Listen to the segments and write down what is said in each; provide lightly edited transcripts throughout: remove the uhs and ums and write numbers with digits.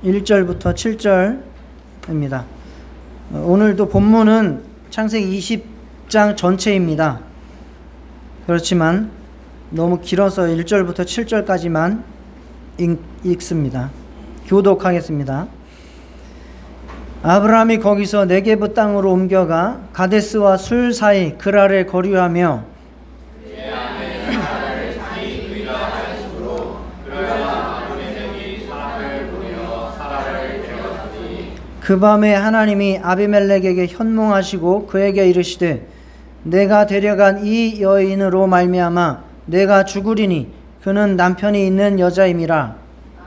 1절부터 7절입니다. 오늘도 본문은 창세기 20장 전체입니다. 그렇지만 너무 길어서 1절부터 7절까지만 읽습니다. 교독하겠습니다. 아브라함이 거기서 네게브 땅으로 옮겨가 가데스와 술 사이 그랄에 거류하며 그 밤에 하나님이 아비멜렉에게 현몽하시고 그에게 이르시되 내가 데려간 이 여인으로 말미암아 내가 죽으리니 그는 남편이 있는 여자임이라.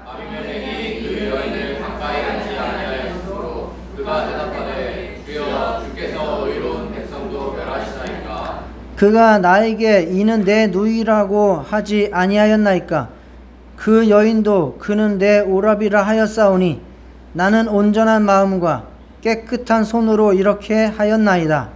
아비멜렉이 그 여인을 가까이 하지 아니하였으므로 그가 대답하되 주여 주께서 의로운 백성도 멸하시나이까. 그가 나에게 이는 내 누이라고 하지 아니하였나이까. 그 여인도 그는 내 오라비라 하였사오니 나는 온전한 마음과 깨끗한 손으로 이렇게 하였나이다.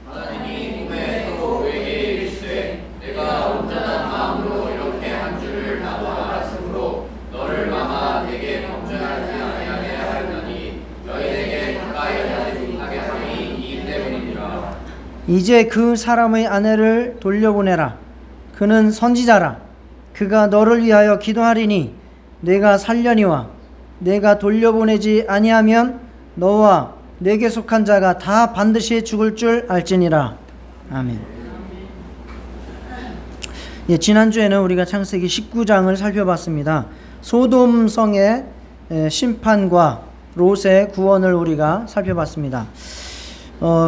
하나님이 꿈에 또 그에게 이르시되 내가 온전한 마음으로 이렇게 한 줄을 나도 알았으므로 너를 막아 내게 범죄하지 아니하게 하였나니 여인에게 가까이 하지 못하게 함이 이 때문이니라. 이제 그 사람의 아내를 돌려보내라. 그는 선지자라. 그가 너를 위하여 기도하리니 내가 살려니와 내가 돌려보내지 아니하면 너와 내게 속한 자가 다 반드시 죽을 줄 알지니라. 아멘. 지난주에는 우리가 창세기 19장을 살펴봤습니다. 소돔성의 심판과 롯의 구원을 우리가 살펴봤습니다.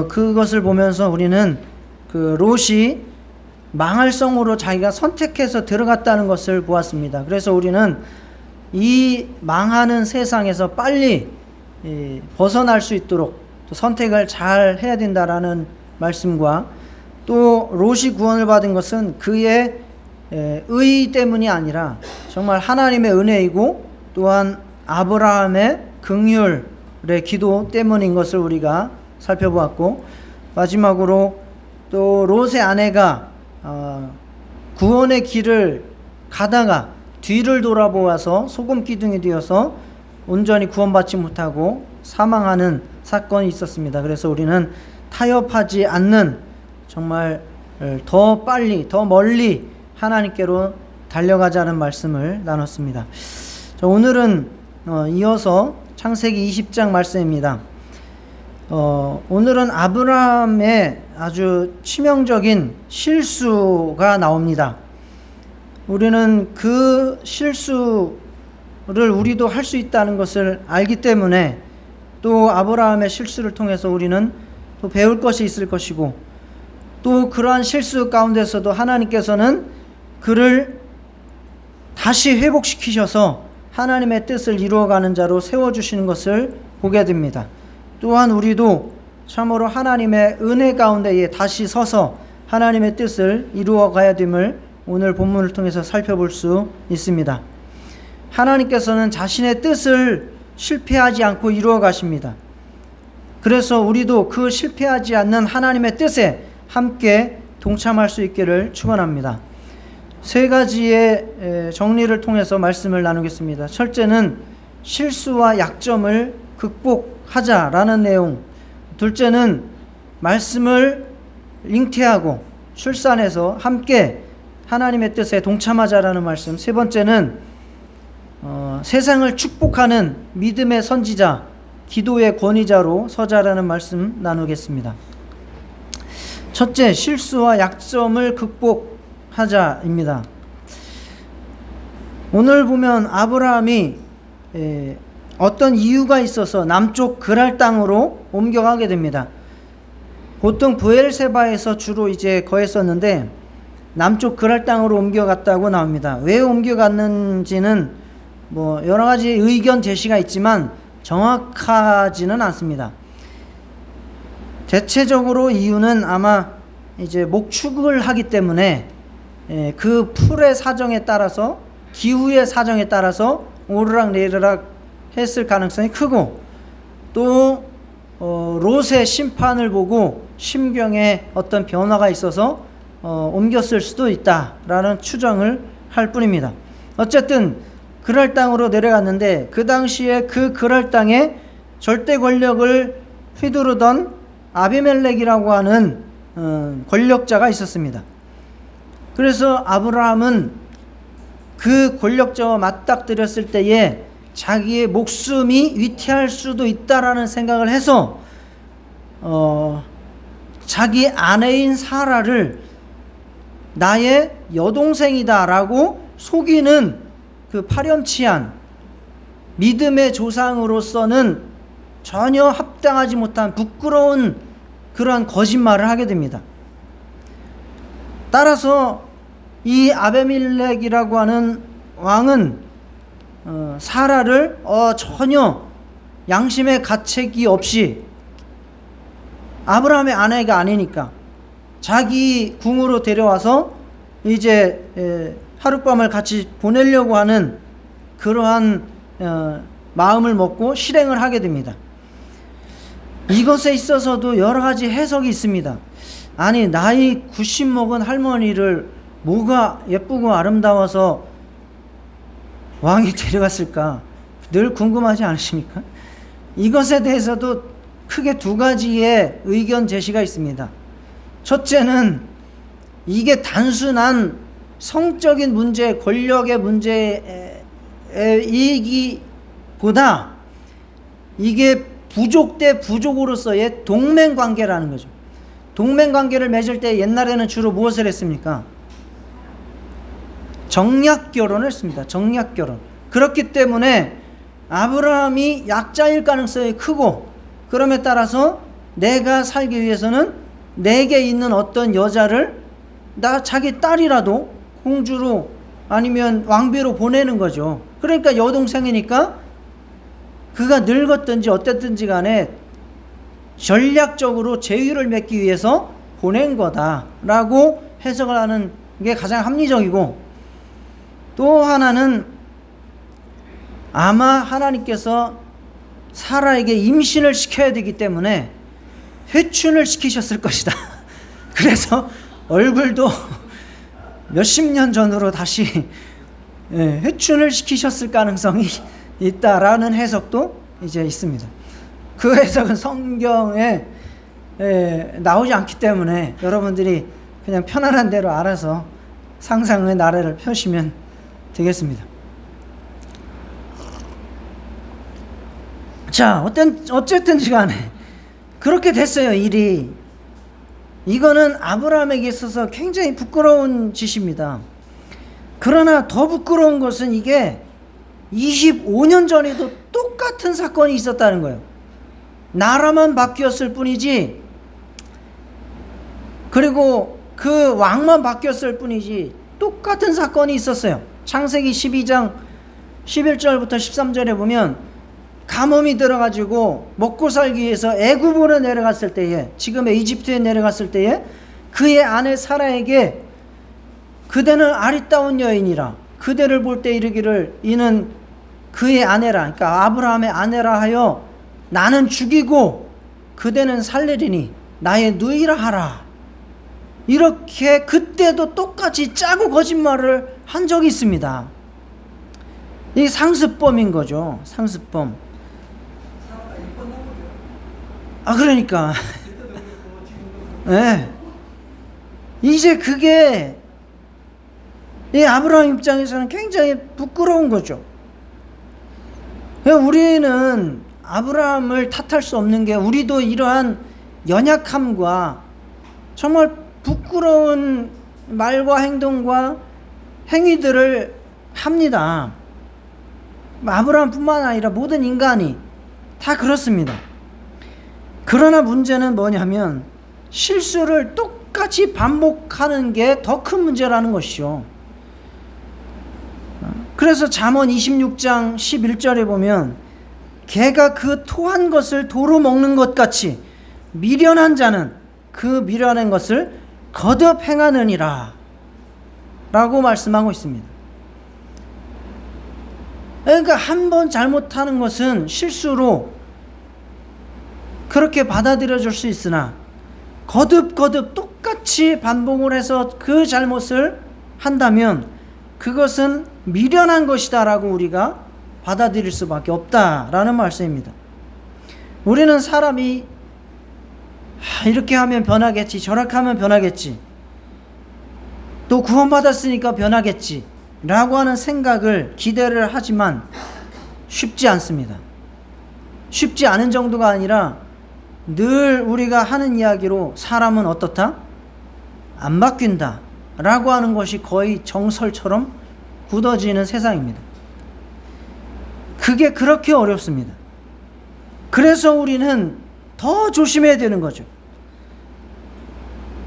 그것을 보면서 우리는 그 롯이 망할 성으로 자기가 선택해서 들어갔다는 것을 보았습니다. 그래서 우리는 이 망하는 세상에서 빨리 벗어날 수 있도록 또 선택을 잘 해야 된다라는 말씀과 또 롯이 구원을 받은 것은 그의 의 때문이 아니라 정말 하나님의 은혜이고 또한 아브라함의 긍휼의 기도 때문인 것을 우리가 살펴보았고, 마지막으로 또 롯의 아내가 구원의 길을 가다가 뒤를 돌아보아서 소금 기둥이 되어서 온전히 구원받지 못하고 사망하는 사건이 있었습니다. 그래서 우리는 타협하지 않는 정말 더 빨리 더 멀리 하나님께로 달려가자는 말씀을 나눴습니다. 오늘은 이어서 창세기 20장 말씀입니다. 오늘은 아브라함의 아주 치명적인 실수가 나옵니다. 우리는 그 실수를 우리도 할 수 있다는 것을 알기 때문에 또 아브라함의 실수를 통해서 우리는 또 배울 것이 있을 것이고, 또 그러한 실수 가운데서도 하나님께서는 그를 다시 회복시키셔서 하나님의 뜻을 이루어가는 자로 세워주시는 것을 보게 됩니다. 또한 우리도 참으로 하나님의 은혜 가운데에 다시 서서 하나님의 뜻을 이루어가야 됨을 오늘 본문을 통해서 살펴볼 수 있습니다. 하나님께서는 자신의 뜻을 실패하지 않고 이루어 가십니다. 그래서 우리도 그 실패하지 않는 하나님의 뜻에 함께 동참할 수 있기를 축원합니다. 세 가지의 정리를 통해서 말씀을 나누겠습니다. 첫째는 실수와 약점을 극복하자라는 내용. 둘째는 말씀을 잉태하고 출산해서 함께 하나님의 뜻에 동참하자라는 말씀. 세 번째는 세상을 축복하는 믿음의 선지자, 기도의 권위자로 서자라는 말씀 나누겠습니다. 첫째, 실수와 약점을 극복하자입니다. 오늘 보면 아브라함이 어떤 이유가 있어서 남쪽 그랄 땅으로 옮겨가게 됩니다. 보통 브엘세바에서 주로 이제 거했었는데 남쪽 그랄 땅으로 옮겨갔다고 나옵니다. 왜 옮겨갔는지는 여러 가지 의견 제시가 있지만 정확하지는 않습니다. 대체적으로 이유는 아마 이제 목축을 하기 때문에 그 풀의 사정에 따라서, 기후의 사정에 따라서 오르락내리락 했을 가능성이 크고, 또 롯의 심판을 보고 심경에 어떤 변화가 있어서 옮겼을 수도 있다라는 추정을 할 뿐입니다. 어쨌든 그랄 땅으로 내려갔는데 그 당시에 그 그랄 땅에 절대 권력을 휘두르던 아비멜렉이라고 하는 권력자가 있었습니다. 그래서 아브라함은 그 권력자와 맞닥뜨렸을 때에 자기의 목숨이 위태할 수도 있다라는 생각을 해서 자기 아내인 사라를 나의 여동생이다라고 속이는 그 파렴치한 믿음의 조상으로서는 전혀 합당하지 못한 부끄러운 그러한 거짓말을 하게 됩니다. 따라서 이 아비멜렉이라고 하는 왕은 사라를 전혀 양심의 가책이 없이 아브라함의 아내가 아니니까 자기 궁으로 데려와서 이제 하룻밤을 같이 보내려고 하는 그러한 마음을 먹고 실행을 하게 됩니다. 이것에 있어서도 여러 가지 해석이 있습니다. 아니, 나이 90 먹은 할머니를 뭐가 예쁘고 아름다워서 왕이 데려갔을까? 늘 궁금하지 않으십니까? 이것에 대해서도 크게 두 가지의 의견 제시가 있습니다. 첫째는 이게 단순한 성적인 문제, 권력의 문제이기보다 이게 부족 대 부족으로서의 동맹관계라는 거죠. 동맹관계를 맺을 때 옛날에는 주로 무엇을 했습니까? 정략결혼을 했습니다. 정략결혼. 그렇기 때문에 아브라함이 약자일 가능성이 크고, 그럼에 따라서 내가 살기 위해서는 내게 있는 어떤 여자를 자기 딸이라도 공주로 아니면 왕비로 보내는 거죠. 그러니까 여동생이니까 그가 늙었든지 어땠든지 간에 전략적으로 제휴를 맺기 위해서 보낸 거다라고 해석을 하는 게 가장 합리적이고, 또 하나는 아마 하나님께서 사라에게 임신을 시켜야 되기 때문에 회춘을 시키셨을 것이다. 그래서 얼굴도 몇십 년 전으로 다시 회춘을 시키셨을 가능성이 있다라는 해석도 이제 있습니다. 그 해석은 성경에 나오지 않기 때문에 여러분들이 그냥 편안한 대로 알아서 상상의 나래를 펴시면 되겠습니다. 자, 어쨌든지 간에 그렇게 됐어요, 일이. 이거는 아브라함에게 있어서 굉장히 부끄러운 짓입니다. 그러나 더 부끄러운 것은 이게 25년 전에도 똑같은 사건이 있었다는 거예요. 나라만 바뀌었을 뿐이지, 그리고 그 왕만 바뀌었을 뿐이지 똑같은 사건이 있었어요. 창세기 12장 11절부터 13절에 보면 가뭄이 들어가지고 먹고 살기 위해서 애굽으로 내려갔을 때에, 지금의 이집트에 내려갔을 때에 그의 아내 사라에게 그대는 아리따운 여인이라 그대를 볼 때 이르기를 이는 그의 아내라, 그러니까 아브라함의 아내라 하여 나는 죽이고 그대는 살리리니 나의 누이라 하라. 이렇게 그때도 똑같이 짜고 거짓말을 한 적이 있습니다. 이 상습범인 거죠. 상습범. 그러니까 네. 이제 그게 이 아브라함 입장에서는 굉장히 부끄러운 거죠. 우리는 아브라함을 탓할 수 없는 게, 우리도 이러한 연약함과 정말 부끄러운 말과 행동과 행위들을 합니다. 아브라함뿐만 아니라 모든 인간이 다 그렇습니다. 그러나 문제는 뭐냐면 실수를 똑같이 반복하는 게 더 큰 문제라는 것이죠. 그래서 잠언 26장 11절에 보면 개가 그 토한 것을 도로 먹는 것 같이 미련한 자는 그 미련한 것을 거듭 행하느니라 라고 말씀하고 있습니다. 그러니까 한 번 잘못하는 것은 실수로 그렇게 받아들여 줄 수 있으나 거듭 똑같이 반복을 해서 그 잘못을 한다면 그것은 미련한 것이다라고 우리가 받아들일 수밖에 없다라는 말씀입니다. 우리는 사람이 이렇게 하면 변하겠지, 저렇게 하면 변하겠지, 또 구원받았으니까 변하겠지 라고 하는 생각을, 기대를 하지만 쉽지 않습니다. 쉽지 않은 정도가 아니라 늘 우리가 하는 이야기로 사람은 어떻다? 안 바뀐다 라고 하는 것이 거의 정설처럼 굳어지는 세상입니다. 그게 그렇게 어렵습니다. 그래서 우리는 더 조심해야 되는 거죠.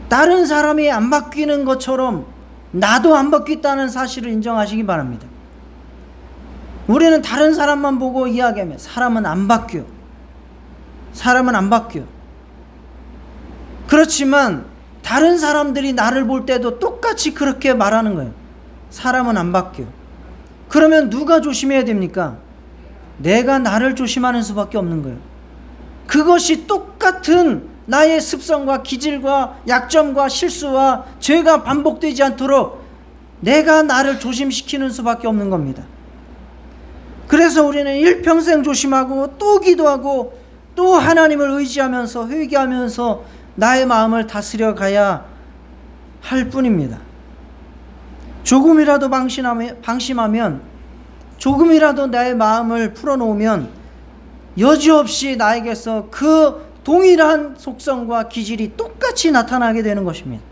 다른 사람이 안 바뀌는 것처럼 나도 안 바뀌었다는 사실을 인정하시기 바랍니다. 우리는 다른 사람만 보고 이야기하면 사람은 안 바뀌어. 사람은 안 바뀌어. 그렇지만 다른 사람들이 나를 볼 때도 똑같이 그렇게 말하는 거예요. 사람은 안 바뀌어. 그러면 누가 조심해야 됩니까? 내가 나를 조심하는 수밖에 없는 거예요. 그것이 똑같은 나의 습성과 기질과 약점과 실수와 죄가 반복되지 않도록 내가 나를 조심시키는 수밖에 없는 겁니다. 그래서 우리는 일평생 조심하고 또 기도하고 또 하나님을 의지하면서 회개하면서 나의 마음을 다스려 가야 할 뿐입니다. 조금이라도 방심하면, 조금이라도 나의 마음을 풀어놓으면 여지없이 나에게서 그 동일한 속성과 기질이 똑같이 나타나게 되는 것입니다.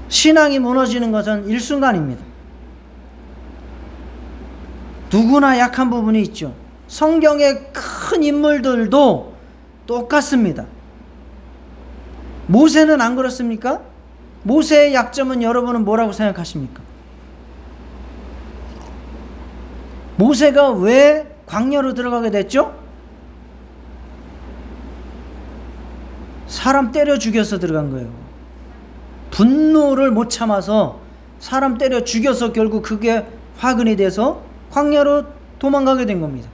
신앙이 무너지는 것은 일순간입니다. 누구나 약한 부분이 있죠. 성경의 큰 인물들도 똑같습니다. 모세는 안 그렇습니까? 모세의 약점은 여러분은 뭐라고 생각하십니까? 모세가 왜 광야로 들어가게 됐죠? 사람 때려 죽여서 들어간 거예요. 분노를 못 참아서 사람 때려 죽여서 결국 그게 화근이 돼서 광야로 도망가게 된 겁니다.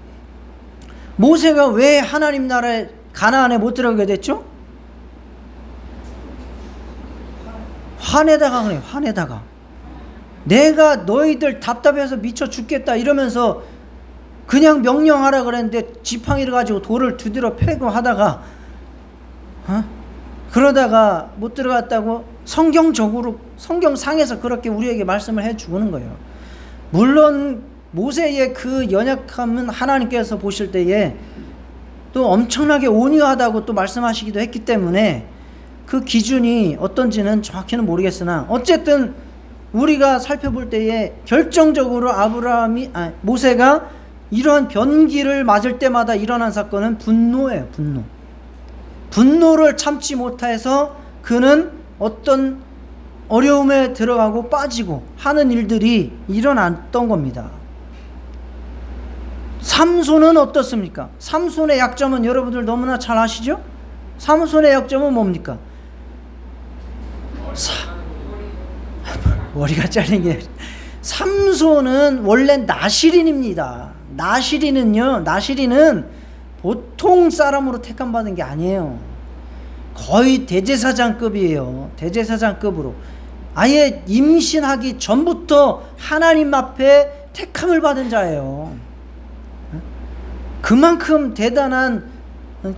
모세가 왜 하나님 나라에, 가나안에 못 들어가게 됐죠? 화내다가 그래요. 화내다가 내가 너희들 답답해서 미쳐 죽겠다 이러면서 그냥 명령하라 그랬는데 지팡이를 가지고 돌을 두드려 패고 하다가 그러다가 못 들어갔다고 성경적으로, 성경상에서 그렇게 우리에게 말씀을 해주는 거예요. 물론 모세의 그 연약함은 하나님께서 보실 때에 또 엄청나게 온유하다고 또 말씀하시기도 했기 때문에 그 기준이 어떤지는 정확히는 모르겠으나 어쨌든 우리가 살펴볼 때에 결정적으로 모세가 이러한 변기를 맞을 때마다 일어난 사건은 분노예요. 분노를 참지 못해서 그는 어떤 어려움에 들어가고 빠지고 하는 일들이 일어났던 겁니다. 삼손은 어떻습니까? 삼손의 약점은 여러분들 너무나 잘 아시죠? 삼손의 약점은 뭡니까? 머리가 잘린 게, 삼손은 원래 나시린입니다. 나시린은 보통 사람으로 택함받은 게 아니에요. 거의 대제사장급이에요. 대제사장급으로 아예 임신하기 전부터 하나님 앞에 택함을 받은 자예요. 그만큼 대단한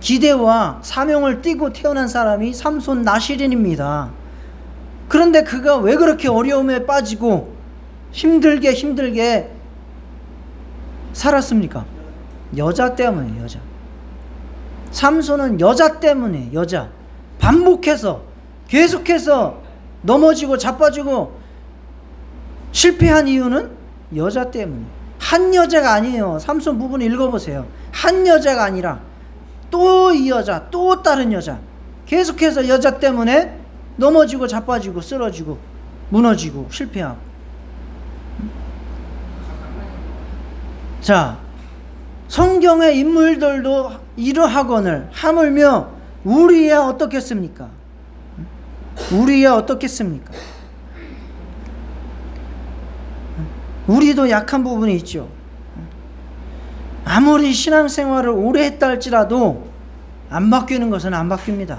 기대와 사명을 띠고 태어난 사람이 삼손 나시린입니다. 그런데 그가 왜 그렇게 어려움에 빠지고 힘들게 살았습니까? 여자 때문에. 여자. 삼손은 여자 때문에. 여자. 반복해서 계속해서 넘어지고 자빠지고 실패한 이유는 여자 때문에. 한 여자가 아니에요. 삼손 부분 읽어보세요. 한 여자가 아니라 또 이 여자, 또 다른 여자, 계속해서 여자 때문에 넘어지고 자빠지고 쓰러지고 무너지고 실패하고. 자, 성경의 인물들도 이러하거늘 하물며 우리야 어떻겠습니까? 우리야 어떻겠습니까? 우리도 약한 부분이 있죠. 아무리 신앙생활을 오래 했다 할지라도 안 바뀌는 것은 안 바뀝니다.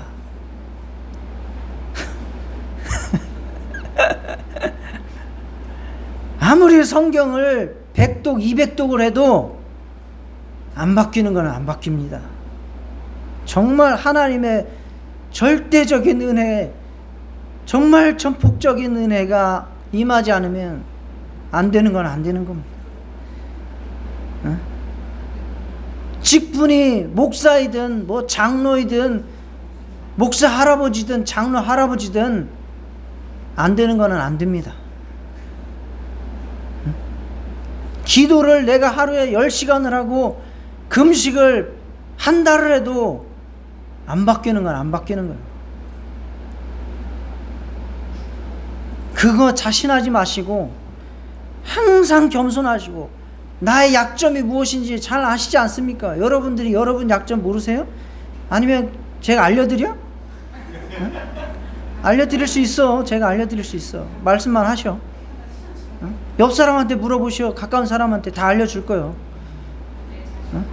아무리 성경을 100독 200독을 해도 안 바뀌는 건 안 바뀝니다. 정말 하나님의 절대적인 은혜, 정말 전폭적인 은혜가 임하지 않으면 안 되는 건 안 되는 겁니다. 직분이 목사이든 뭐 장로이든 목사 할아버지든 장로 할아버지든 안 되는 거는 안 됩니다. 기도를 내가 하루에 10시간을 하고 금식을 한 달을 해도 안 바뀌는 건 안 바뀌는 거예요. 그거 자신하지 마시고 항상 겸손하시고, 나의 약점이 무엇인지 잘 아시지 않습니까? 여러분들이 여러분 약점 모르세요? 아니면 제가 알려드려? 응? 알려드릴 수 있어. 제가 알려드릴 수 있어. 말씀만 하셔. 응? 옆 사람한테 물어보시오. 가까운 사람한테 다 알려줄 거예요. 응?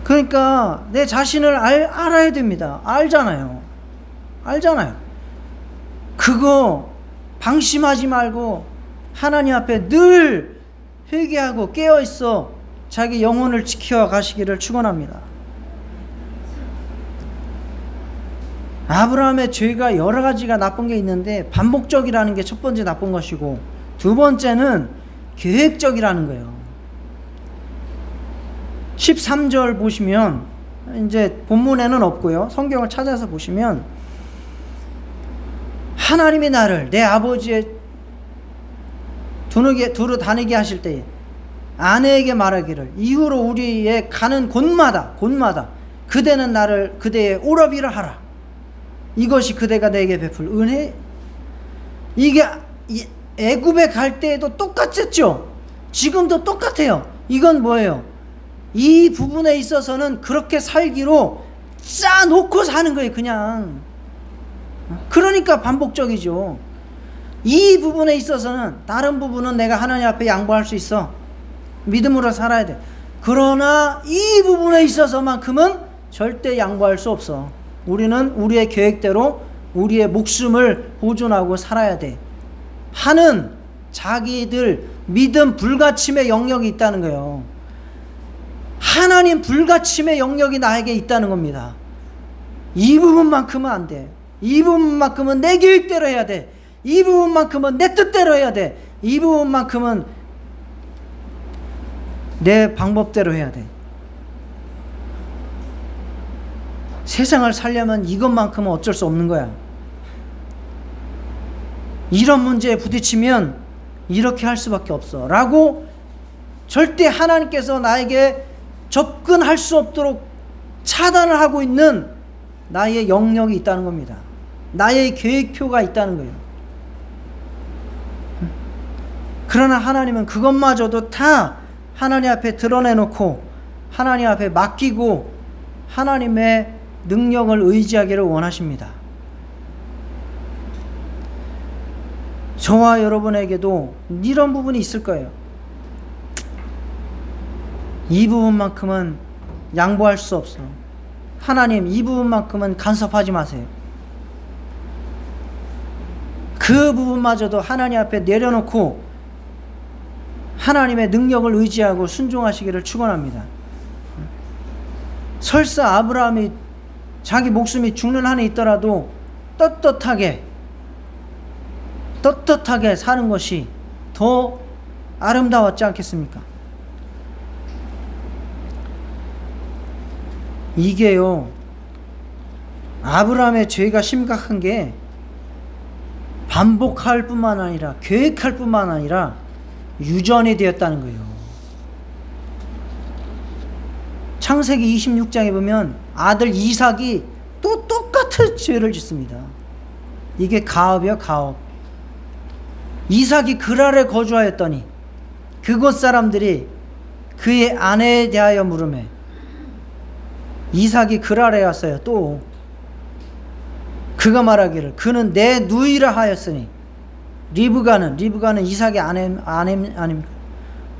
그러니까 내 자신을 알아야 됩니다. 알잖아요. 그거 방심하지 말고 하나님 앞에 늘 회개하고 깨어있어 자기 영혼을 지켜 가시기를 축원합니다. 아브라함의 죄가 여러 가지가 나쁜 게 있는데, 반복적이라는 게 첫 번째 나쁜 것이고, 두 번째는 계획적이라는 거예요. 13절 보시면, 이제 본문에는 없고요, 성경을 찾아서 보시면, 하나님이 나를 내 아버지의 두루 다니게 하실 때에 아내에게 말하기를, 이후로 우리의 가는 곳마다 그대는 나를 그대의 오라비를 하라. 이것이 그대가 내게 베풀 은혜. 이게 애굽에 갈 때에도 똑같았죠. 지금도 똑같아요. 이건 뭐예요? 이 부분에 있어서는 그렇게 살기로 짜놓고 사는 거예요. 그냥. 그러니까 반복적이죠. 이 부분에 있어서는, 다른 부분은 내가 하나님 앞에 양보할 수 있어. 믿음으로 살아야 돼. 그러나 이 부분에 있어서만큼은 절대 양보할 수 없어. 우리는 우리의 계획대로 우리의 목숨을 보존하고 살아야 돼 하는 자기들 믿음 불가침의 영역이 있다는 거예요. 하나님 불가침의 영역이 나에게 있다는 겁니다. 이 부분만큼은 안 돼. 이 부분만큼은 내 계획대로 해야 돼. 이 부분만큼은 내 뜻대로 해야 돼. 이 부분만큼은 내 방법대로 해야 돼. 세상을 살려면 이것만큼은 어쩔 수 없는 거야. 이런 문제에 부딪히면 이렇게 할 수밖에 없어 라고 절대 하나님께서 나에게 접근할 수 없도록 차단을 하고 있는 나의 영역이 있다는 겁니다. 나의 계획표가 있다는 거예요. 그러나 하나님은 그것마저도 다 하나님 앞에 드러내놓고 하나님 앞에 맡기고 하나님의 능력을 의지하기를 원하십니다. 저와 여러분에게도 이런 부분이 있을 거예요. 이 부분만큼은 양보할 수 없어. 하나님, 이 부분만큼은 간섭하지 마세요. 그 부분마저도 하나님 앞에 내려놓고 하나님의 능력을 의지하고 순종하시기를 축원합니다. 설사 아브라함이 자기 목숨이 죽는 한에 있더라도 떳떳하게 사는 것이 더 아름다웠지 않겠습니까? 이게요, 아브라함의 죄가 심각한 게 반복할 뿐만 아니라 계획할 뿐만 아니라 유전이 되었다는 거예요. 창세기 26장에 보면 아들 이삭이 또 똑같은 죄를 짓습니다. 이게 가업이야, 가업. 이삭이 그랄에 거주하였더니 그곳 사람들이 그의 아내에 대하여 물으매, 이삭이 그랄에 왔어요. 또 그가 말하기를 그는 내 누이라 하였으니, 리브가는 이삭의 아내 아닙니까?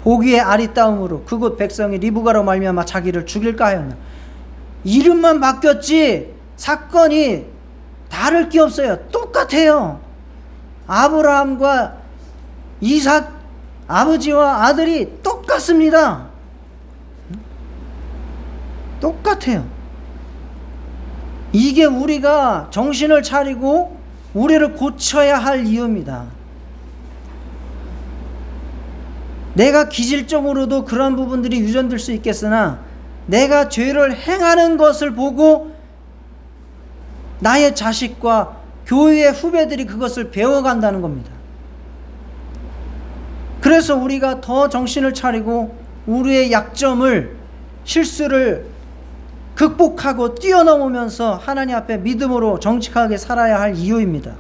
보기에 아리따움으로 그곳 백성이 리브가로 말미암아 자기를 죽일까 하였나. 이름만 바뀌었지 사건이 다를 게 없어요. 똑같아요. 아브라함과 이삭 아버지와 아들이 똑같습니다. 똑같아요. 이게 우리가 정신을 차리고 우리를 고쳐야 할 이유입니다. 내가 기질적으로도 그런 부분들이 유전될 수 있겠으나 내가 죄를 행하는 것을 보고 나의 자식과 교회의 후배들이 그것을 배워간다는 겁니다. 그래서 우리가 더 정신을 차리고 우리의 약점을, 실수를 극복하고 뛰어넘으면서 하나님 앞에 믿음으로 정직하게 살아야 할 이유입니다.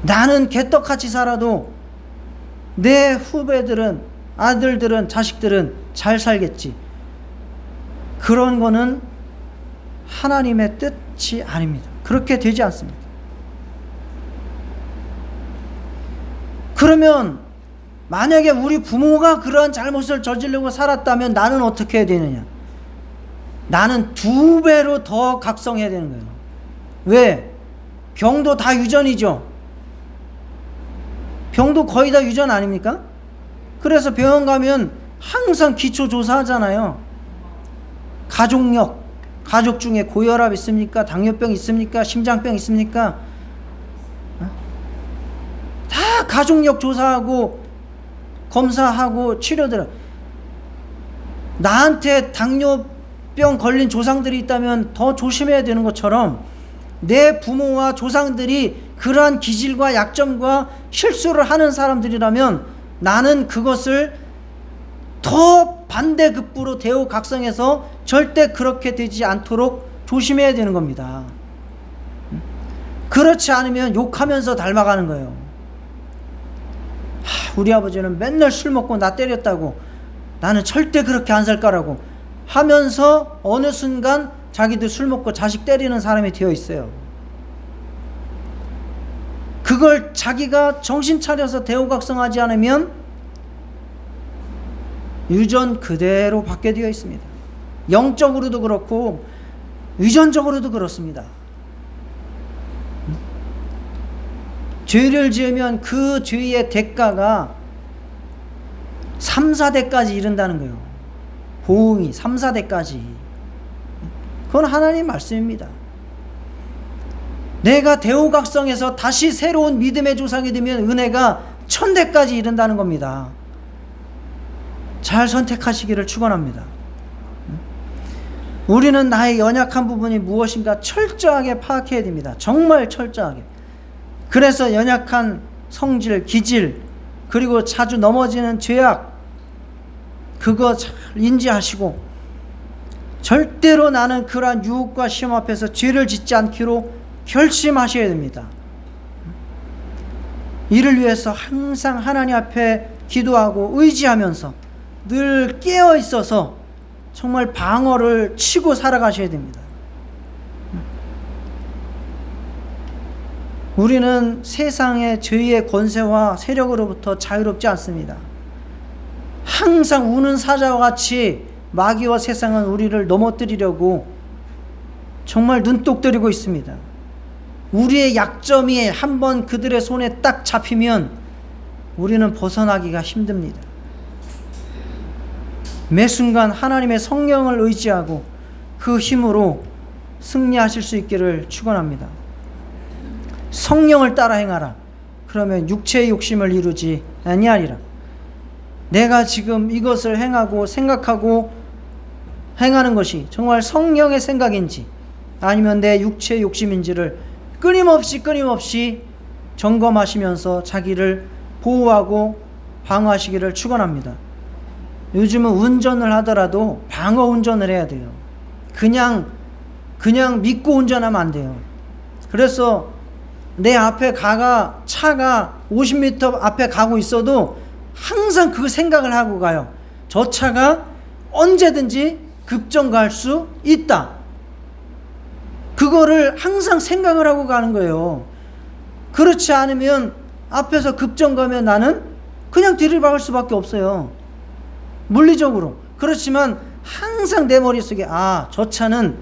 나는 개떡같이 살아도 내 후배들은, 아들들은, 자식들은 잘 살겠지. 그런 거는 하나님의 뜻이 아닙니다. 그렇게 되지 않습니다. 그러면 만약에 우리 부모가 그러한 잘못을 저지르고 살았다면 나는 어떻게 해야 되느냐? 나는 2배로 더 각성해야 되는 거예요. 왜? 병도 다 유전이죠. 병도 거의 다 유전 아닙니까? 그래서 병원 가면 항상 기초조사 하잖아요. 가족력, 가족 중에 고혈압 있습니까? 당뇨병 있습니까? 심장병 있습니까? 다 가족력 조사하고 검사하고 치료들. 나한테 당뇨병 걸린 조상들이 있다면 더 조심해야 되는 것처럼 내 부모와 조상들이 그러한 기질과 약점과 실수를 하는 사람들이라면 나는 그것을 더 반대급부로 대우각성해서 절대 그렇게 되지 않도록 조심해야 되는 겁니다. 그렇지 않으면 욕하면서 닮아가는 거예요. 우리 아버지는 맨날 술 먹고 나 때렸다고, 나는 절대 그렇게 안 살 거라고 하면서 어느 순간 자기도 술 먹고 자식 때리는 사람이 되어 있어요. 그걸 자기가 정신 차려서 대우각성하지 않으면 유전 그대로 받게 되어 있습니다. 영적으로도 그렇고 유전적으로도 그렇습니다. 죄를 지으면 그 죄의 대가가 3, 4대까지 이른다는 거예요. 보응이 3, 4대까지. 그건 하나님 말씀입니다. 내가 대우각성에서 다시 새로운 믿음의 조상이 되면 은혜가 1000대까지 이른다는 겁니다. 잘 선택하시기를 축원합니다. 우리는 나의 연약한 부분이 무엇인가 철저하게 파악해야 됩니다. 정말 철저하게. 그래서 연약한 성질, 기질, 그리고 자주 넘어지는 죄악, 그거 잘 인지하시고 절대로 나는 그러한 유혹과 시험 앞에서 죄를 짓지 않기로 결심하셔야 됩니다. 이를 위해서 항상 하나님 앞에 기도하고 의지하면서 늘 깨어 있어서 정말 방어를 치고 살아가셔야 됩니다. 우리는 세상의 죄의 권세와 세력으로부터 자유롭지 않습니다. 항상 우는 사자와 같이 마귀와 세상은 우리를 넘어뜨리려고 정말 눈독 들이고 있습니다. 우리의 약점이 한번 그들의 손에 딱 잡히면 우리는 벗어나기가 힘듭니다. 매 순간 하나님의 성령을 의지하고 그 힘으로 승리하실 수 있기를 축원합니다. 성령을 따라 행하라. 그러면 육체의 욕심을 이루지 아니하리라. 내가 지금 이것을 행하고 생각하고 행하는 것이 정말 성령의 생각인지 아니면 내 육체의 욕심인지를 끊임없이 점검하시면서 자기를 보호하고 방어하시기를 축원합니다. 요즘은 운전을 하더라도 방어 운전을 해야 돼요. 그냥 믿고 운전하면 안 돼요. 그래서 내 앞에 차가 50m 앞에 가고 있어도 항상 그 생각을 하고 가요. 저 차가 언제든지 급정거할 수 있다. 그거를 항상 생각을 하고 가는 거예요. 그렇지 않으면 앞에서 급정거하면 나는 그냥 뒤를 박을 수밖에 없어요. 물리적으로. 그렇지만 항상 내 머릿속에 저 차는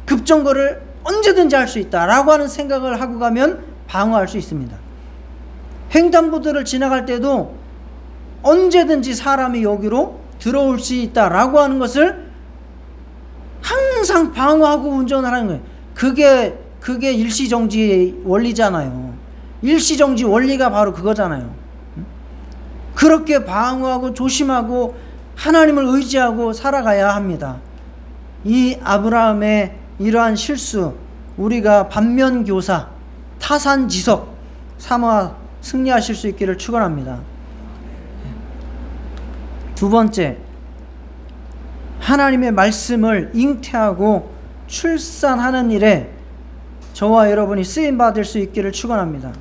급정거를 언제든지 할 수 있다 라고 하는 생각을 하고 가면 방어할 수 있습니다. 횡단보도를 지나갈 때도 언제든지 사람이 여기로 들어올 수 있다라고 하는 것을 항상 방어하고 운전을 하는 거예요. 그게 일시정지 원리잖아요. 일시정지 원리가 바로 그거잖아요. 그렇게 방어하고 조심하고 하나님을 의지하고 살아가야 합니다. 이 아브라함의 이러한 실수, 우리가 반면교사, 타산지석 삼아 승리하실 수 있기를 축원합니다. 두 번째, 하나님의 말씀을 잉태하고 출산하는 일에 저와 여러분이 쓰임받을 수 있기를 축원합니다.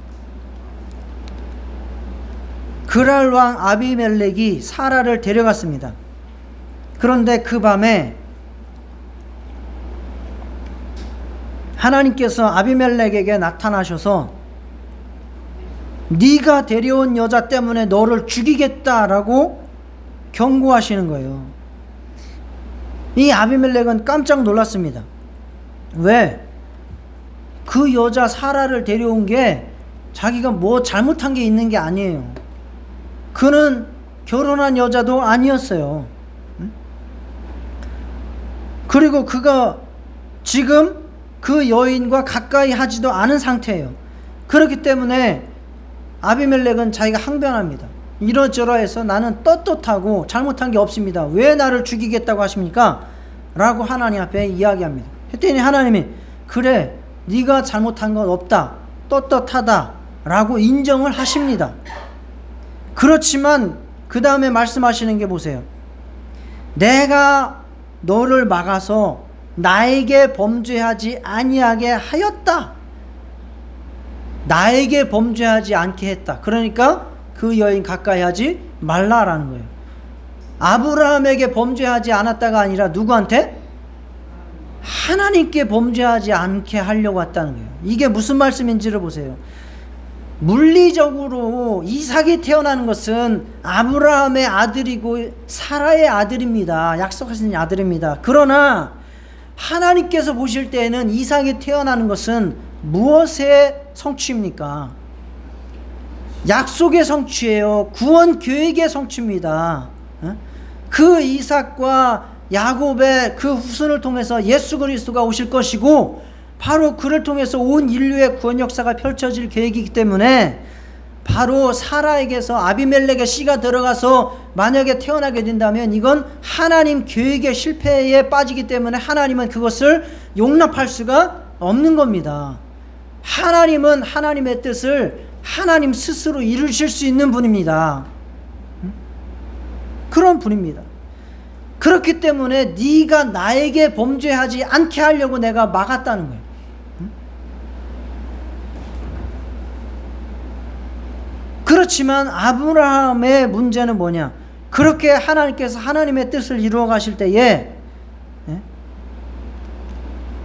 그랄 왕 아비멜렉이 사라를 데려갔습니다. 그런데 그 밤에 하나님께서 아비멜렉에게 나타나셔서 네가 데려온 여자 때문에 너를 죽이겠다라고 경고하시는 거예요. 이 아비멜렉은 깜짝 놀랐습니다. 왜? 그 여자 사라를 데려온 게 자기가 뭐 잘못한 게 있는 게 아니에요. 그는 결혼한 여자도 아니었어요. 그리고 그가 지금 그 여인과 가까이 하지도 않은 상태예요. 그렇기 때문에 아비멜렉은 자기가 항변합니다. 이러저러해서 나는 떳떳하고 잘못한 게 없습니다. 왜 나를 죽이겠다고 하십니까? 라고 하나님 앞에 이야기합니다. 했더니 하나님이 그래, 네가 잘못한 건 없다, 떳떳하다 라고 인정을 하십니다. 그렇지만 그 다음에 말씀하시는 게 보세요. 내가 너를 막아서 나에게 범죄하지 아니하게 하였다. 나에게 범죄하지 않게 했다. 그러니까 그 여인 가까이 하지 말라라는 거예요. 아브라함에게 범죄하지 않았다가 아니라 누구한테? 하나님께 범죄하지 않게 하려고 했다는 거예요. 이게 무슨 말씀인지를 보세요. 물리적으로 이삭이 태어나는 것은 아브라함의 아들이고 사라의 아들입니다. 약속하신 아들입니다. 그러나 하나님께서 보실 때에는 이삭이 태어나는 것은 무엇의 성취입니까? 약속의 성취예요. 구원 계획의 성취입니다. 그 이삭과 야곱의 그 후손을 통해서 예수 그리스도가 오실 것이고 바로 그를 통해서 온 인류의 구원 역사가 펼쳐질 계획이기 때문에 바로 사라에게서 아비멜렉의 씨가 들어가서 만약에 태어나게 된다면 이건 하나님 계획의 실패에 빠지기 때문에 하나님은 그것을 용납할 수가 없는 겁니다. 하나님은 하나님의 뜻을 하나님 스스로 이루실 수 있는 분입니다. 그런 분입니다. 그렇기 때문에 네가 나에게 범죄하지 않게 하려고 내가 막았다는 거예요. 그렇지만 아브라함의 문제는 뭐냐? 그렇게 하나님께서 하나님의 뜻을 이루어 가실 때에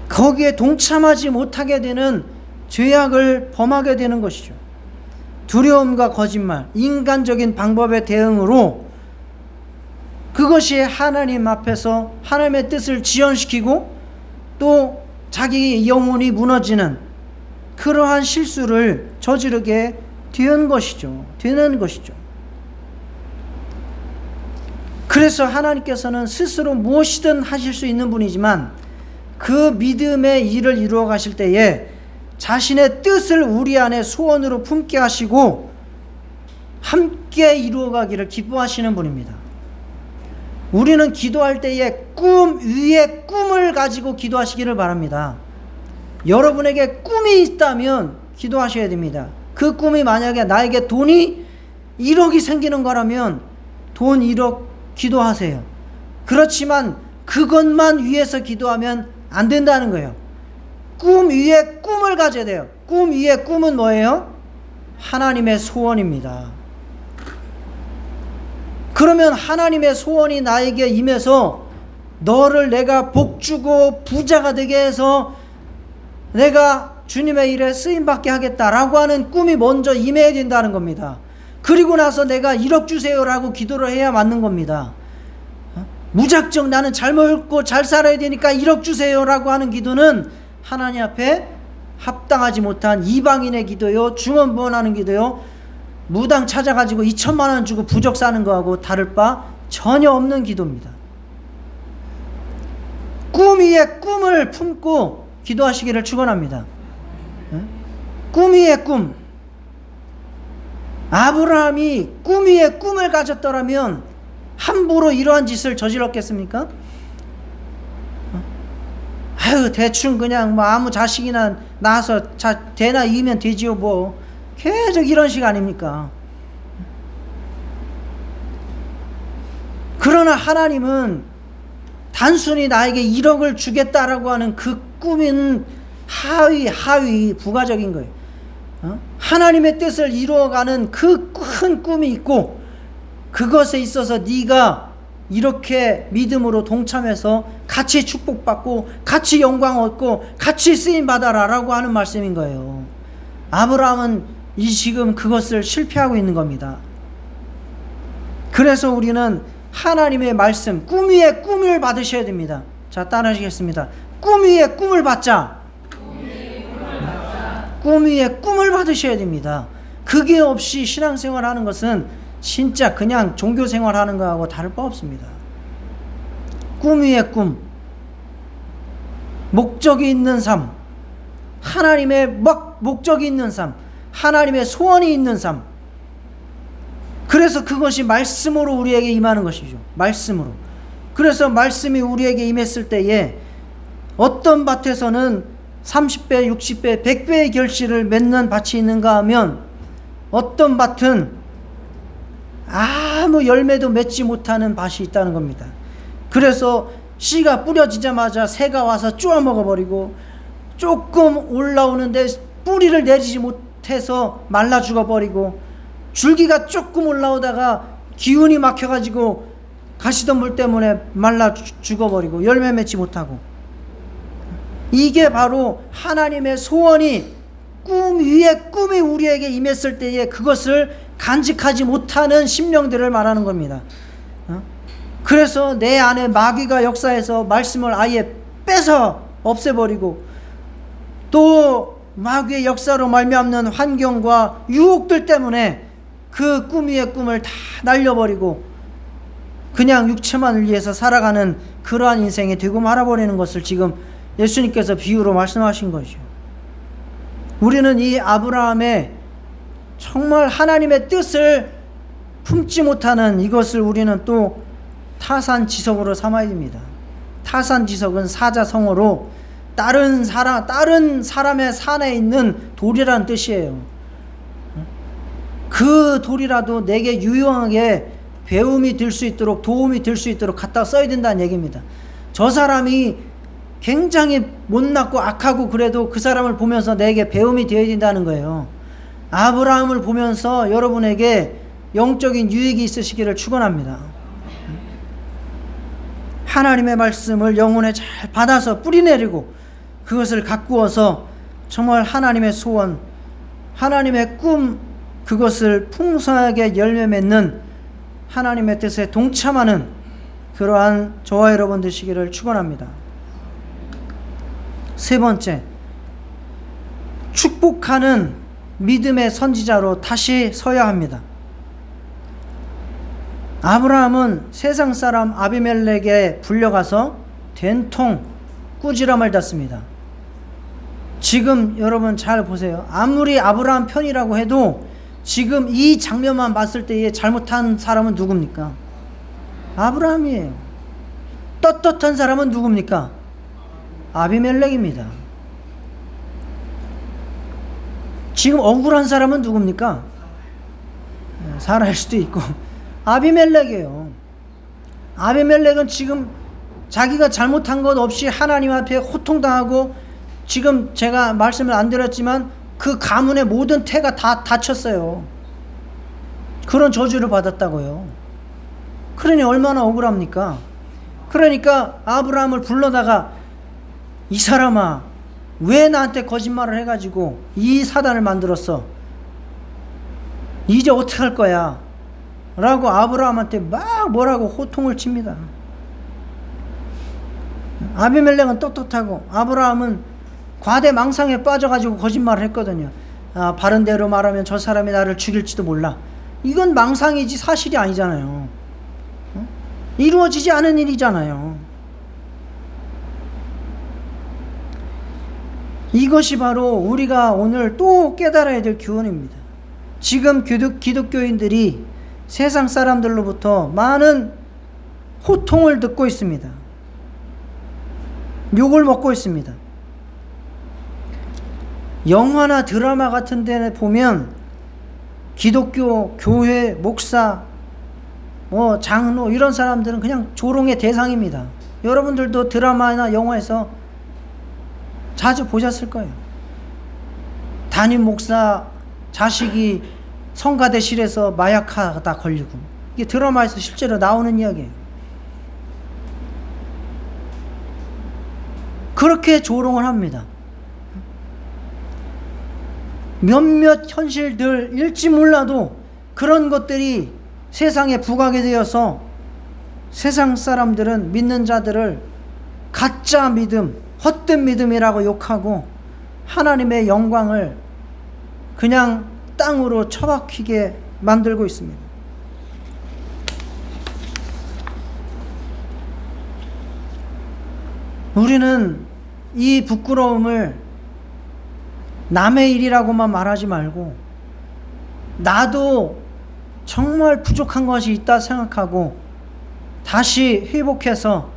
거기에 동참하지 못하게 되는 죄악을 범하게 되는 것이죠. 두려움과 거짓말, 인간적인 방법의 대응으로 그것이 하나님 앞에서 하나님의 뜻을 지연시키고 또 자기 영혼이 무너지는 그러한 실수를 저지르게 되는 것이죠. 그래서 하나님께서는 스스로 무엇이든 하실 수 있는 분이지만 그 믿음의 일을 이루어 가실 때에 자신의 뜻을 우리 안에 소원으로 품게 하시고 함께 이루어 가기를 기뻐하시는 분입니다. 우리는 기도할 때에 꿈 위에 꿈을 가지고 기도하시기를 바랍니다. 여러분에게 꿈이 있다면 기도하셔야 됩니다. 그 꿈이 만약에 나에게 돈이 1억이 생기는 거라면 돈 1억 기도하세요. 그렇지만 그것만 위해서 기도하면 안 된다는 거예요. 꿈 위에 꿈을 가져야 돼요. 꿈 위에 꿈은 뭐예요? 하나님의 소원입니다. 그러면 하나님의 소원이 나에게 임해서 너를 내가 복주고 부자가 되게 해서 내가 주님의 일에 쓰임받게 하겠다라고 하는 꿈이 먼저 임해야 된다는 겁니다. 그리고 나서 내가 1억 주세요라고 기도를 해야 맞는 겁니다. 무작정 나는 잘 먹고 잘 살아야 되니까 1억 주세요라고 하는 기도는 하나님 앞에 합당하지 못한 이방인의 기도요, 중언부언하는 기도요, 무당 찾아가지고 2천만 원 주고 부적 사는 거하고 다를 바 전혀 없는 기도입니다. 꿈 위에 꿈을 품고 기도하시기를 축원합니다. 꿈 위에 꿈. 아브라함이 꿈 위에 꿈을 가졌더라면 함부로 이러한 짓을 저질렀겠습니까? 아유, 대충 그냥 뭐 아무 자식이나 낳아서 대나 이으면 되지요 뭐. 계속 이런 식 아닙니까? 그러나 하나님은 단순히 나에게 1억을 주겠다라고 하는 그 꿈은 하위 부가적인 거예요. 하나님의 뜻을 이루어가는 그 큰 꿈이 있고, 그것에 있어서 네가 이렇게 믿음으로 동참해서 같이 축복받고 같이 영광 얻고 같이 쓰임 받아라라고 하는 말씀인 거예요. 아브라함은 지금 그것을 실패하고 있는 겁니다. 그래서 우리는 하나님의 말씀, 꿈 위에 꿈을 받으셔야 됩니다. 자, 따라하시겠습니다. 꿈 위에 꿈을 받자. 꿈 위에 꿈을 받으셔야 됩니다. 그게 없이 신앙생활 하는 것은 진짜 그냥 종교생활 하는 거하고 다를 바 없습니다. 꿈 위에 꿈, 목적이 있는 삶, 하나님의 목적이 있는 삶, 하나님의 소원이 있는 삶. 그래서 그것이 말씀으로 우리에게 임하는 것이죠. 말씀으로. 그래서 말씀이 우리에게 임했을 때에 어떤 밭에서는 30배, 60배, 100배의 결실을 맺는 밭이 있는가 하면 어떤 밭은 아무 열매도 맺지 못하는 밭이 있다는 겁니다. 그래서 씨가 뿌려지자마자 새가 와서 쪼아 먹어버리고, 조금 올라오는데 뿌리를 내리지 못해서 말라 죽어버리고, 줄기가 조금 올라오다가 기운이 막혀가지고 가시덤불 때문에 말라 죽어버리고 열매 맺지 못하고. 이게 바로 하나님의 소원이 꿈 위에 꿈이 우리에게 임했을 때에 그것을 간직하지 못하는 심령들을 말하는 겁니다. 그래서 내 안에 마귀가 역사해서 말씀을 아예 빼서 없애버리고, 또 마귀의 역사로 말미암는 환경과 유혹들 때문에 그 꿈 위에 꿈을 다 날려버리고 그냥 육체만을 위해서 살아가는 그러한 인생이 되고 말아버리는 것을 지금 예수님께서 비유로 말씀하신 거죠. 우리는 이 아브라함의 정말 하나님의 뜻을 품지 못하는 이것을 우리는 또 타산지석으로 삼아야 됩니다. 타산지석은 사자성어로 다른 사람의 산에 있는 돌이라는 뜻이에요. 그 돌이라도 내게 유용하게 배움이 될 수 있도록, 도움이 될 수 있도록 갖다 써야 된다는 얘기입니다. 저 사람이 굉장히 못났고 악하고 그래도 그 사람을 보면서 내게 배움이 되어야 된다는 거예요. 아브라함을 보면서 여러분에게 영적인 유익이 있으시기를 축원합니다. 하나님의 말씀을 영혼에 잘 받아서 뿌리내리고 그것을 가꾸어서 정말 하나님의 소원, 하나님의 꿈, 그것을 풍성하게 열매 맺는 하나님의 뜻에 동참하는 그러한 저와 여러분 되시기를 축원합니다. 세 번째, 축복하는 믿음의 선지자로 다시 서야 합니다. 아브라함은 세상 사람 아비멜렉에 불려가서 된통 꾸지람을 닫습니다. 지금 여러분 잘 보세요. 아무리 아브라함 편이라고 해도 지금 이 장면만 봤을 때에 잘못한 사람은 누굽니까? 아브라함이에요. 떳떳한 사람은 누굽니까? 아비멜렉입니다. 지금 억울한 사람은 누굽니까? 사라일 수도 있고 아비멜렉이에요. 아비멜렉은 지금 자기가 잘못한 것 없이 하나님 앞에 호통당하고, 지금 제가 말씀을 안 드렸지만 그 가문의 모든 태가 다 다쳤어요. 그런 저주를 받았다고요. 그러니 얼마나 억울합니까? 그러니까 아브라함을 불러다가 이 사람아, 왜 나한테 거짓말을 해가지고 이 사단을 만들었어? 이제 어떻게 할 거야? 라고 아브라함한테 막 뭐라고 호통을 칩니다. 아비멜렉은 떳떳하고 아브라함은 과대망상에 빠져가지고 거짓말을 했거든요. 바른 대로 말하면 저 사람이 나를 죽일지도 몰라. 이건 망상이지 사실이 아니잖아요. 이루어지지 않은 일이잖아요. 이것이 바로 우리가 오늘 또 깨달아야 될 교훈입니다. 지금 기독교인들이 세상 사람들로부터 많은 호통을 듣고 있습니다. 욕을 먹고 있습니다. 영화나 드라마 같은 데 보면 기독교, 교회, 목사, 장로 이런 사람들은 그냥 조롱의 대상입니다. 여러분들도 드라마나 영화에서 자주 보셨을 거예요. 담임 목사 자식이 성가대실에서 마약하다 걸리고, 이게 드라마에서 실제로 나오는 이야기예요. 그렇게 조롱을 합니다. 몇몇 현실들일지 몰라도 그런 것들이 세상에 부각이 되어서 세상 사람들은 믿는 자들을 가짜 믿음, 헛된 믿음이라고 욕하고 하나님의 영광을 그냥 땅으로 처박히게 만들고 있습니다. 우리는 이 부끄러움을 남의 일이라고만 말하지 말고 나도 정말 부족한 것이 있다 생각하고 다시 회복해서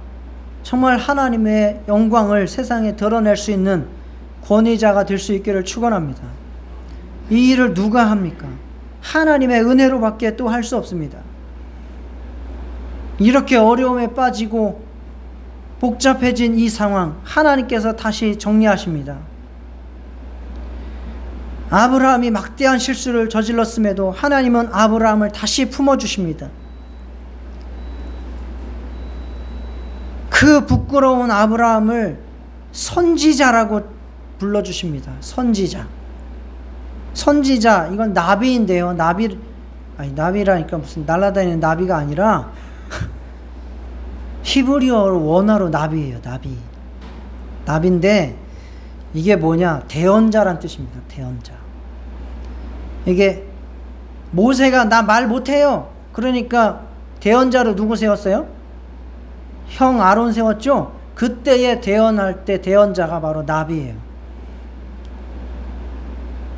정말 하나님의 영광을 세상에 드러낼 수 있는 권위자가 될 수 있기를 축원합니다. 이 일을 누가 합니까? 하나님의 은혜로밖에 또 할 수 없습니다. 이렇게 어려움에 빠지고 복잡해진 이 상황 하나님께서 다시 정리하십니다. 아브라함이 막대한 실수를 저질렀음에도 하나님은 아브라함을 다시 품어주십니다. 그 부끄러운 아브라함을 선지자라고 불러주십니다. 선지자, 이건 나비인데요. 나비라니까 무슨 날아다니는 나비가 아니라 히브리어 원어로 나비예요. 나비인데 이게 뭐냐? 대언자란 뜻입니다. 대언자. 이게 모세가 나 말 못해요. 그러니까 대언자로 누구 세웠어요? 형 아론 세웠죠? 그때에 대언할 때 대언자가 바로 나비예요.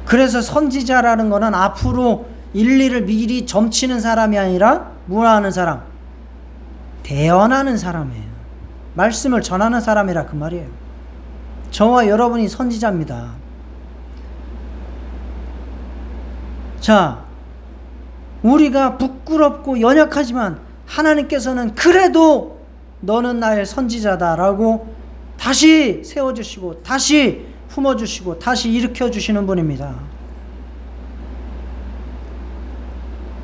그래서 선지자라는 거는 앞으로 인리를 미리 점치는 사람이 아니라 뭐하는 사람? 대언하는 사람이에요. 말씀을 전하는 사람이라 그 말이에요. 저와 여러분이 선지자입니다. 자, 우리가 부끄럽고 연약하지만 하나님께서는 그래도 너는 나의 선지자다라고 다시 세워주시고 다시 품어주시고 다시 일으켜주시는 분입니다.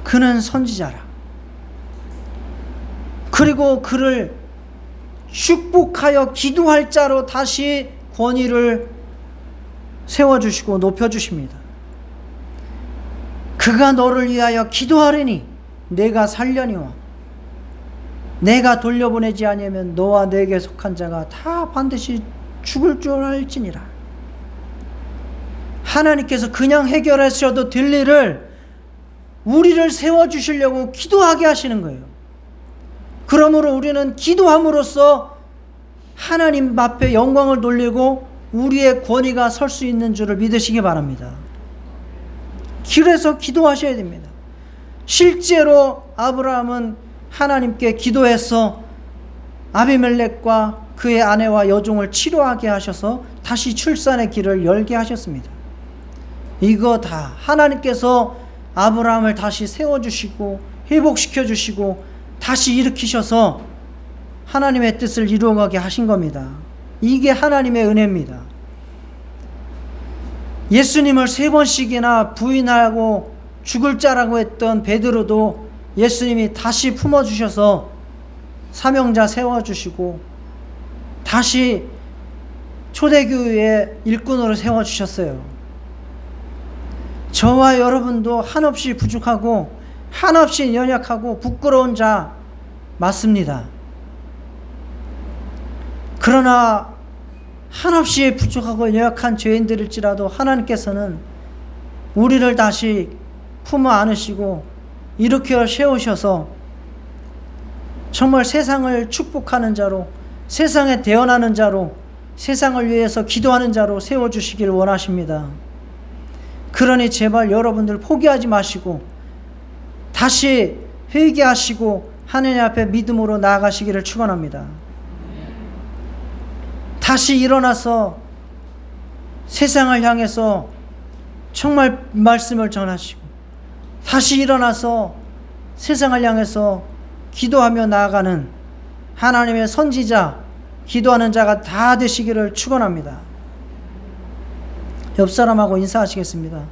그는 선지자라. 그리고 그를 축복하여 기도할 자로 다시 권위를 세워주시고 높여주십니다. 그가 너를 위하여 기도하리니 내가 살려니와 내가 돌려보내지 아니하면 너와 내게 속한 자가 다 반드시 죽을 줄 알지니라. 하나님께서 그냥 해결하셔도 될 일을 우리를 세워주시려고 기도하게 하시는 거예요. 그러므로 우리는 기도함으로써 하나님 앞에 영광을 돌리고 우리의 권위가 설 수 있는 줄을 믿으시기 바랍니다. 그래서 기도하셔야 됩니다. 실제로 아브라함은 하나님께 기도해서 아비멜렉과 그의 아내와 여종을 치료하게 하셔서 다시 출산의 길을 열게 하셨습니다. 이거 다 하나님께서 아브라함을 다시 세워주시고 회복시켜주시고 다시 일으키셔서 하나님의 뜻을 이루어가게 하신 겁니다. 이게 하나님의 은혜입니다. 예수님을 3번씩이나 부인하고 죽을 자라고 했던 베드로도 예수님이 다시 품어주셔서 사명자 세워주시고 다시 초대교회의 일꾼으로 세워주셨어요. 저와 여러분도 한없이 부족하고 한없이 연약하고 부끄러운 자 맞습니다. 그러나 한없이 부족하고 연약한 죄인들일지라도 하나님께서는 우리를 다시 품어 안으시고 일으켜 세우셔서 정말 세상을 축복하는 자로, 세상에 대언하는 자로, 세상을 위해서 기도하는 자로 세워주시길 원하십니다. 그러니 제발 여러분들 포기하지 마시고 다시 회개하시고 하느님 앞에 믿음으로 나아가시기를 축원합니다. 다시 일어나서 세상을 향해서 정말 말씀을 전하시고 다시 일어나서 세상을 향해서 기도하며 나아가는 하나님의 선지자, 기도하는 자가 다 되시기를 축원합니다. 옆 사람하고 인사하시겠습니다.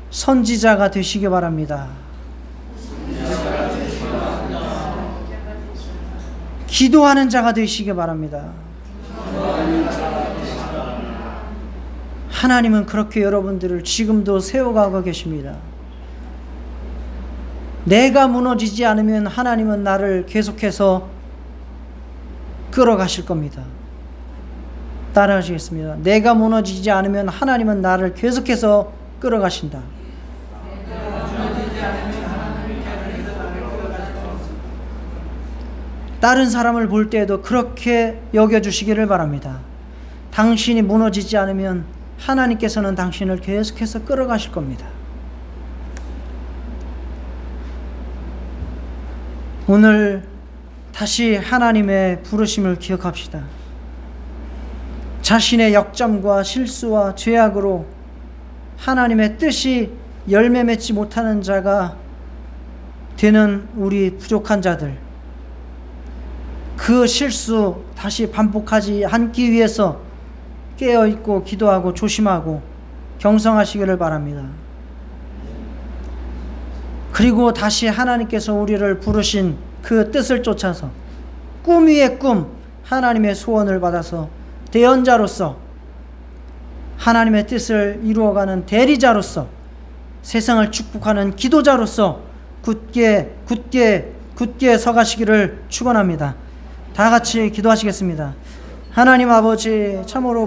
선지자가 되시기 바랍니다. 기도하는 자가 되시기 바랍니다. 하나님은 그렇게 여러분들을 지금도 세워가고 계십니다. 내가 무너지지 않으면 하나님은 나를 계속해서 끌어가실 겁니다. 따라하시겠습니다. 내가 무너지지 않으면 하나님은 나를 계속해서 끌어가신다. 다른 사람을 볼 때에도 그렇게 여겨주시기를 바랍니다. 당신이 무너지지 않으면 하나님께서는 당신을 계속해서 끌어가실 겁니다. 오늘 다시 하나님의 부르심을 기억합시다. 자신의 역점과 실수와 죄악으로 하나님의 뜻이 열매 맺지 못하는 자가 되는 우리 부족한 자들, 그 실수 다시 반복하지 않기 위해서 깨어있고 기도하고 조심하고 경성하시기를 바랍니다. 그리고 다시 하나님께서 우리를 부르신 그 뜻을 쫓아서 꿈 위에 꿈, 하나님의 소원을 받아서 대언자로서 하나님의 뜻을 이루어가는 대리자로서 세상을 축복하는 기도자로서 굳게 서가시기를 축원합니다. 다 같이 기도하시겠습니다. 하나님 아버지, 참으로